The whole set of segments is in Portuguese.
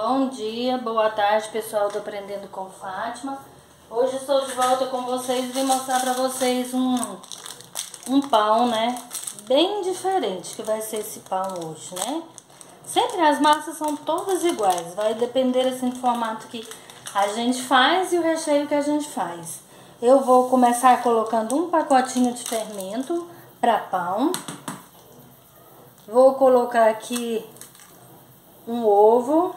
Bom dia, boa tarde, pessoal do Aprendendo com Fátima. Hoje estou de volta com vocês e vim mostrar para vocês um pão, né? Bem diferente que vai ser esse pão hoje, né? Sempre as massas são todas iguais, vai depender assim do formato que a gente faz e o recheio que a gente faz. Eu vou começar colocando um pacotinho de fermento para pão. Vou colocar aqui um ovo,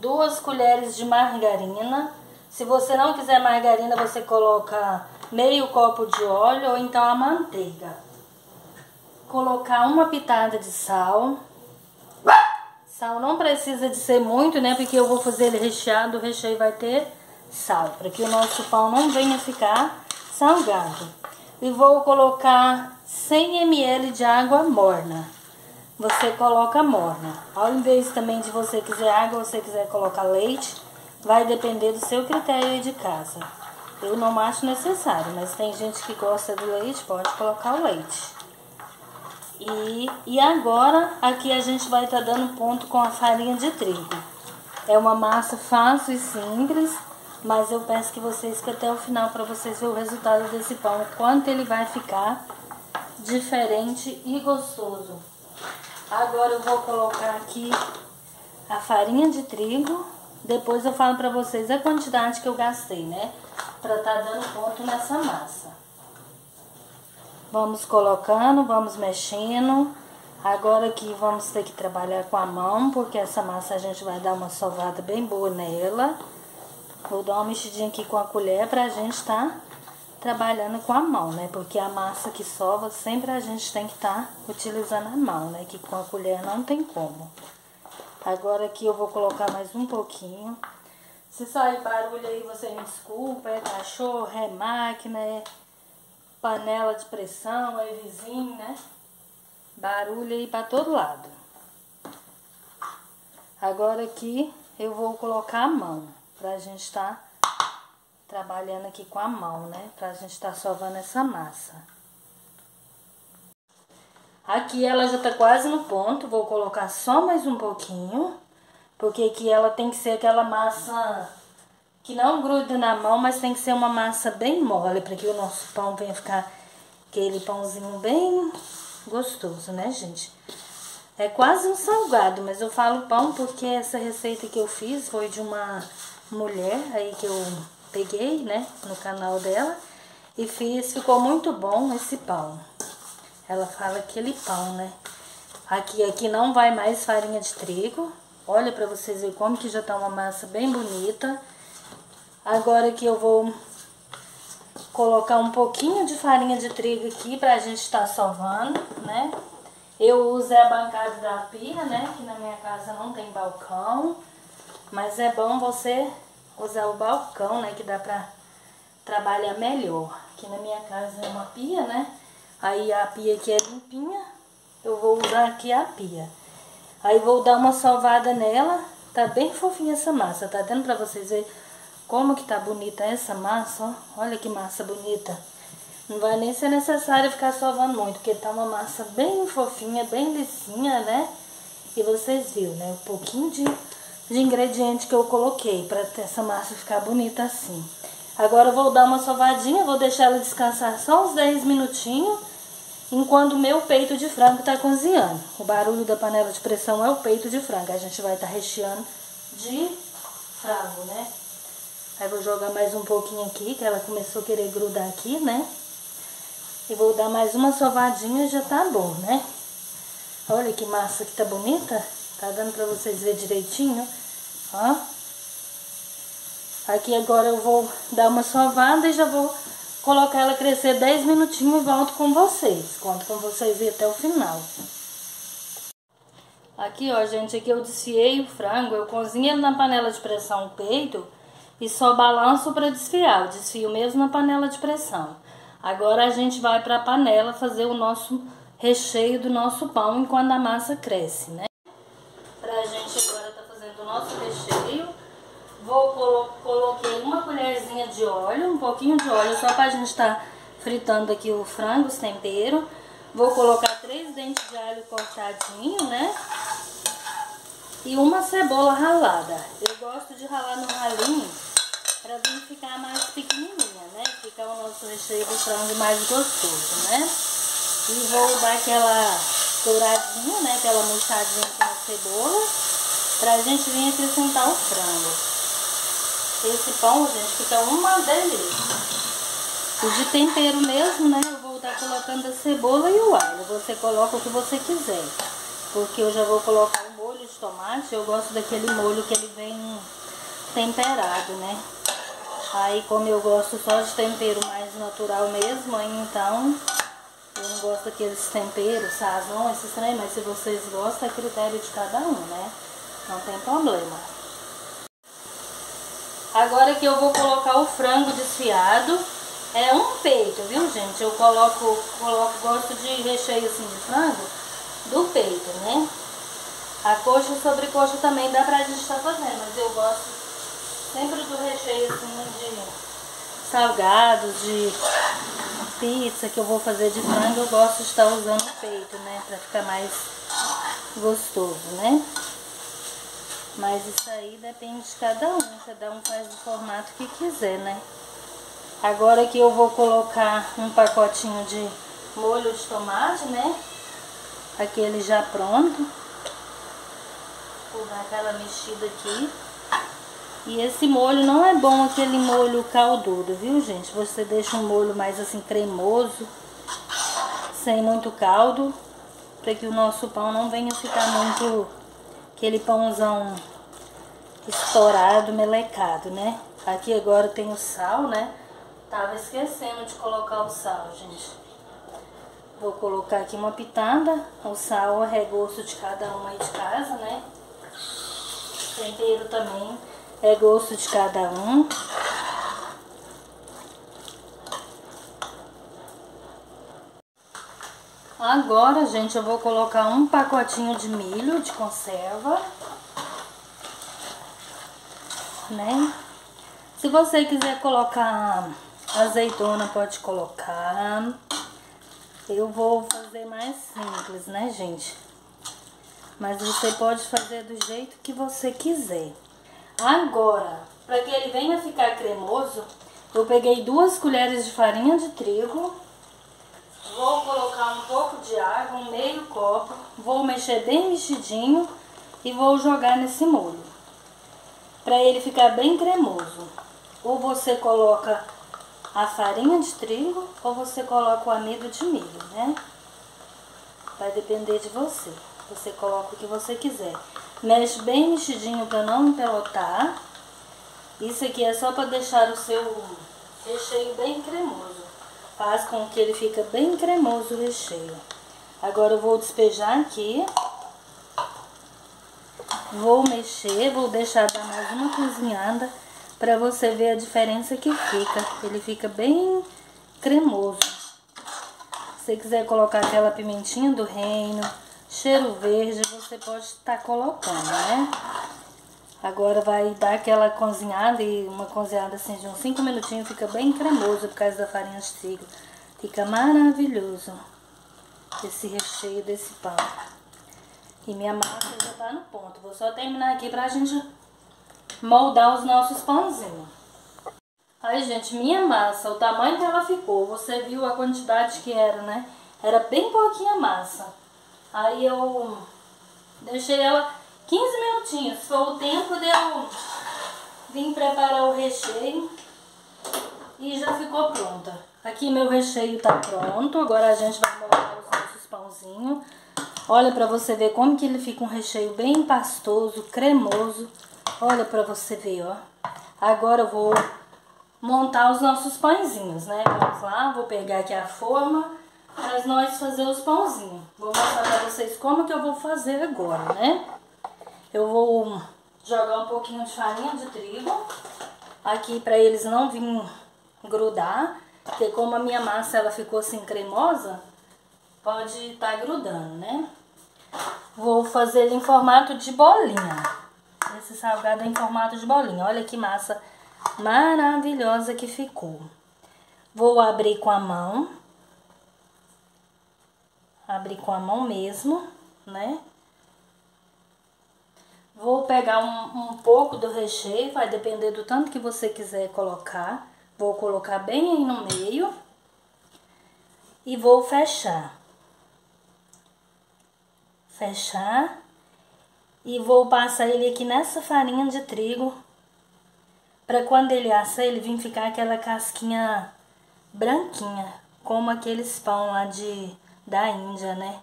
2 colheres de margarina. Se você não quiser margarina, você coloca meio copo de óleo ou então a manteiga. Colocar uma pitada de sal. Sal não precisa de ser muito, né? Porque eu vou fazer ele recheado, o recheio vai ter sal, para que o nosso pão não venha ficar salgado. E vou colocar 100 ml de água morna. Você coloca morna. Ao invés também de você quiser água, você quiser colocar leite, vai depender do seu critério aí de casa. Eu não acho necessário, mas tem gente que gosta do leite, pode colocar o leite. E agora, aqui a gente vai estar dando ponto com a farinha de trigo. É uma massa fácil e simples, mas eu peço que vocês fiquem até o final para vocês verem o resultado desse pão, o quanto ele vai ficar diferente e gostoso. Agora eu vou colocar aqui a farinha de trigo. Depois eu falo pra vocês a quantidade que eu gastei, né? Pra tá dando ponto nessa massa. Vamos colocando, vamos mexendo. Agora aqui vamos ter que trabalhar com a mão, porque essa massa a gente vai dar uma sovada bem boa nela. Vou dar uma mexidinha aqui com a colher pra gente tá trabalhando com a mão, né? Porque a massa que sova, sempre a gente tem que estar utilizando a mão, né? Que com a colher não tem como. Agora aqui eu vou colocar mais um pouquinho. Se sair barulho aí, você me desculpa. É cachorro, é máquina, é panela de pressão, é vizinho, né? Barulho aí pra todo lado. Agora aqui eu vou colocar a mão, pra gente estar trabalhando aqui com a mão, né? Pra gente estar sovando essa massa. Aqui ela já tá quase no ponto. Vou colocar só mais um pouquinho. Porque aqui ela tem que ser aquela massa que não gruda na mão, mas tem que ser uma massa bem mole, para que o nosso pão venha ficar aquele pãozinho bem gostoso, né, gente? É quase um salgado, mas eu falo pão porque essa receita que eu fiz foi de uma mulher aí que eu peguei, né, no canal dela e fiz, ficou muito bom esse pão. Ela fala aquele pão, né? Aqui não vai mais farinha de trigo. Olha pra vocês verem como que já tá uma massa bem bonita. Agora aqui eu vou colocar um pouquinho de farinha de trigo aqui pra gente estar sovando, né? Eu uso a bancada da pia, né? Que na minha casa não tem balcão. Mas é bom você usar o balcão, né? Que dá pra trabalhar melhor. Aqui na minha casa é uma pia, né? Aí a pia aqui é limpinha. Eu vou usar aqui a pia. Aí vou dar uma sovada nela. Tá bem fofinha essa massa. Tá dando pra vocês verem como que tá bonita essa massa, ó. Olha que massa bonita. Não vai nem ser necessário ficar sovando muito, porque tá uma massa bem fofinha, bem lisinha, né? E vocês viram, né? Um pouquinho de ingrediente que eu coloquei pra essa massa ficar bonita assim. Agora eu vou dar uma sovadinha, vou deixar ela descansar só uns 10 minutinhos, enquanto o meu peito de frango tá cozinhando. O barulho da panela de pressão é o peito de frango. A gente vai estar recheando de frango, né? Aí vou jogar mais um pouquinho aqui, que ela começou a querer grudar aqui, né? E vou dar mais uma sovadinha e já tá bom, né? Olha que massa que tá bonita. Tá dando pra vocês verem direitinho, ó. Aqui agora eu vou dar uma sovada e já vou colocar ela crescer 10 minutinhos e volto com vocês. Conto com vocês até o final. Aqui, ó, gente, aqui eu desfiei o frango. Eu cozinho ele na panela de pressão o peito e só balanço para desfiar. Eu desfio mesmo na panela de pressão. Agora a gente vai para a panela fazer o nosso recheio do nosso pão enquanto a massa cresce, né? Pra gente agora tá fazendo o nosso recheio. Coloquei uma colherzinha de óleo, um pouquinho de óleo, só pra gente estar fritando aqui o frango, os temperos. Vou colocar 3 dentes de alho cortadinho, né? E uma cebola ralada. Eu gosto de ralar no ralinho pra vir ficar mais pequenininha, né? Ficar o nosso recheio do frango mais gostoso, né? E vou dar aquela douradinha, né? Aquela murchadinha com a cebola pra gente vir acrescentar o frango. Esse pão, gente, fica uma delícia. E de tempero mesmo, né? Eu vou estar colocando a cebola e o alho. Você coloca o que você quiser. Porque eu já vou colocar o molho de tomate. Eu gosto daquele molho que ele vem temperado, né? Aí, como eu gosto só de tempero mais natural mesmo, aí então eu não gosto daqueles temperos, sazon, esses trem, mas se vocês gostam, é critério de cada um, né? Não tem problema. Agora que eu vou colocar o frango desfiado, é um peito, viu, gente? Eu gosto de recheio assim de frango do peito, né? A coxa e sobrecoxa também dá pra gente estar fazendo, mas eu gosto sempre do recheio assim de salgados, de pizza que eu vou fazer de frango, eu gosto de estar usando o peito, né? Pra ficar mais gostoso, né? Mas isso aí depende de cada um faz do formato que quiser, né? Agora que eu vou colocar um pacotinho de molho de tomate, né? Aquele já pronto. Vou dar aquela mexida aqui. E esse molho não é bom aquele molho caldudo, viu, gente? Você deixa um molho mais assim cremoso, sem muito caldo, para que o nosso pão não venha ficar muito aquele pãozão estourado, melecado, né? Aqui agora tem o sal, né? Tava esquecendo de colocar o sal, gente. Vou colocar aqui uma pitada. O sal é gosto de cada um aí de casa, né? Tempero também é gosto de cada um. Agora, gente, eu vou colocar um pacotinho de milho de conserva, né? Se você quiser colocar azeitona, pode colocar. Eu vou fazer mais simples, né, gente? Mas você pode fazer do jeito que você quiser. Agora, para que ele venha ficar cremoso, eu peguei 2 colheres de farinha de trigo. Vou colocar um pouco de água, um meio copo. Vou mexer bem mexidinho e vou jogar nesse molho. Para ele ficar bem cremoso. Ou você coloca a farinha de trigo ou você coloca o amido de milho, né? Vai depender de você. Você coloca o que você quiser. Mexe bem mexidinho para não empelotar. Isso aqui é só para deixar o seu recheio bem cremoso. Faz com que ele fique bem cremoso o recheio. Agora eu vou despejar aqui. Vou mexer, vou deixar dar mais uma cozinhada para você ver a diferença que fica. Ele fica bem cremoso. Se você quiser colocar aquela pimentinha do reino, cheiro verde, você pode estar colocando, né? Agora vai dar aquela cozinhada, e uma cozinhada assim de uns 5 minutinhos, fica bem cremoso por causa da farinha de trigo. Fica maravilhoso esse recheio desse pão. E minha massa já tá no ponto. Vou só terminar aqui pra gente moldar os nossos pãozinhos. Aí, gente, minha massa, o tamanho que ela ficou, você viu a quantidade que era, né? Era bem pouquinha massa. Aí eu deixei ela 15 minutinhos. Foi o tempo de eu vir preparar o recheio e já ficou pronta. Aqui meu recheio tá pronto. Agora a gente vai moldar os nossos pãozinhos. Olha pra você ver como que ele fica um recheio bem pastoso, cremoso. Olha pra você ver, ó. Agora eu vou montar os nossos pãezinhos, né? Vamos lá, vou pegar aqui a forma para nós fazer os pãozinhos. Vou mostrar pra vocês como que eu vou fazer agora, né? Eu vou jogar um pouquinho de farinha de trigo aqui pra eles não virem grudar. Porque como a minha massa ela ficou assim cremosa, pode estar grudando, né? Vou fazer ele em formato de bolinha. Esse salgado é em formato de bolinha. Olha que massa maravilhosa que ficou. Vou abrir com a mão. abrir com a mão mesmo, né? Vou pegar um pouco do recheio, vai depender do tanto que você quiser colocar. Vou colocar bem aí no meio e vou fechar. Fechar e vou passar ele aqui nessa farinha de trigo, para quando ele assar ele vir ficar aquela casquinha branquinha, como aqueles pão lá da Índia, né?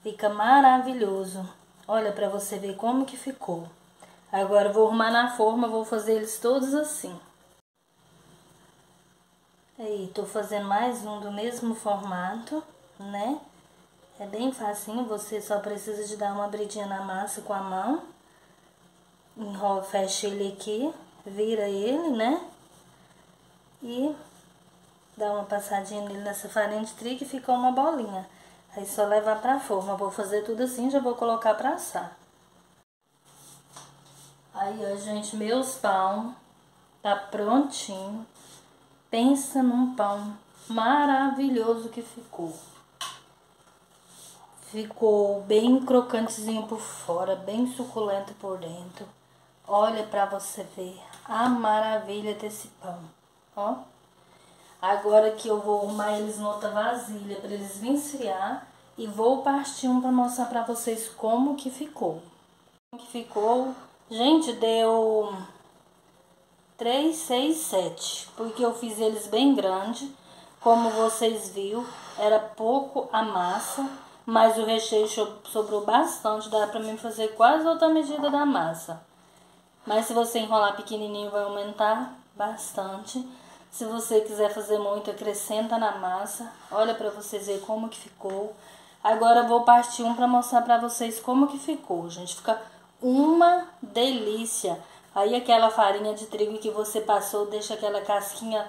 Fica maravilhoso. Olha para você ver como que ficou. Agora eu vou arrumar na forma, vou fazer eles todos assim. Aí, tô fazendo mais um do mesmo formato, né? É bem facinho, você só precisa de dar uma abridinha na massa com a mão. Enrola, fecha ele aqui, vira ele, né? E dá uma passadinha nele nessa farinha de trigo e fica uma bolinha. Aí só levar pra forma. Vou fazer tudo assim, já vou colocar pra assar. Aí, ó, gente, meus pão tá prontinho. Pensa num pão maravilhoso que ficou. Ficou bem crocantezinho por fora, bem suculento por dentro. Olha pra você ver a maravilha desse pão, ó. Agora que eu vou arrumar eles em outra vasilha para eles virem esfriar e vou partir um para mostrar para vocês como que ficou. Gente, deu 3, 6, 7, porque eu fiz eles bem grande. Como vocês viram, era pouco a massa, mas o recheio sobrou bastante, dá para mim fazer quase outra medida da massa. Mas se você enrolar pequenininho vai aumentar bastante. Se você quiser fazer muito, acrescenta na massa. Olha para vocês verem como que ficou. Agora eu vou partir um para mostrar para vocês como que ficou, gente. Fica uma delícia. Aí aquela farinha de trigo que você passou, deixa aquela casquinha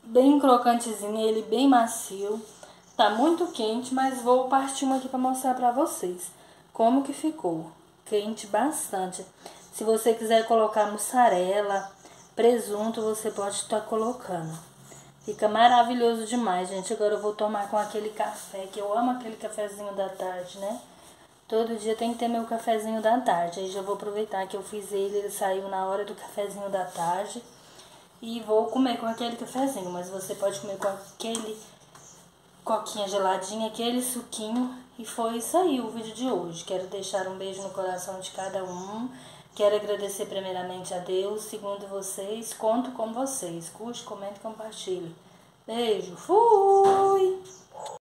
bem crocantezinha, ele bem macio. Tá muito quente, mas vou partir um aqui para mostrar para vocês como que ficou. Quente bastante. Se você quiser colocar mussarela, presunto, você pode estar colocando. Fica maravilhoso demais, gente. Agora eu vou tomar com aquele café, que eu amo aquele cafezinho da tarde, né? Todo dia tem que ter meu cafezinho da tarde. Aí já vou aproveitar que eu fiz ele saiu na hora do cafezinho da tarde. E vou comer com aquele cafezinho, mas você pode comer com aquele coquinha geladinha, aquele suquinho. E foi isso aí o vídeo de hoje. Quero deixar um beijo no coração de cada um. Quero agradecer primeiramente a Deus, segundo vocês, conto com vocês. Curte, comente e compartilhe. Beijo, fui!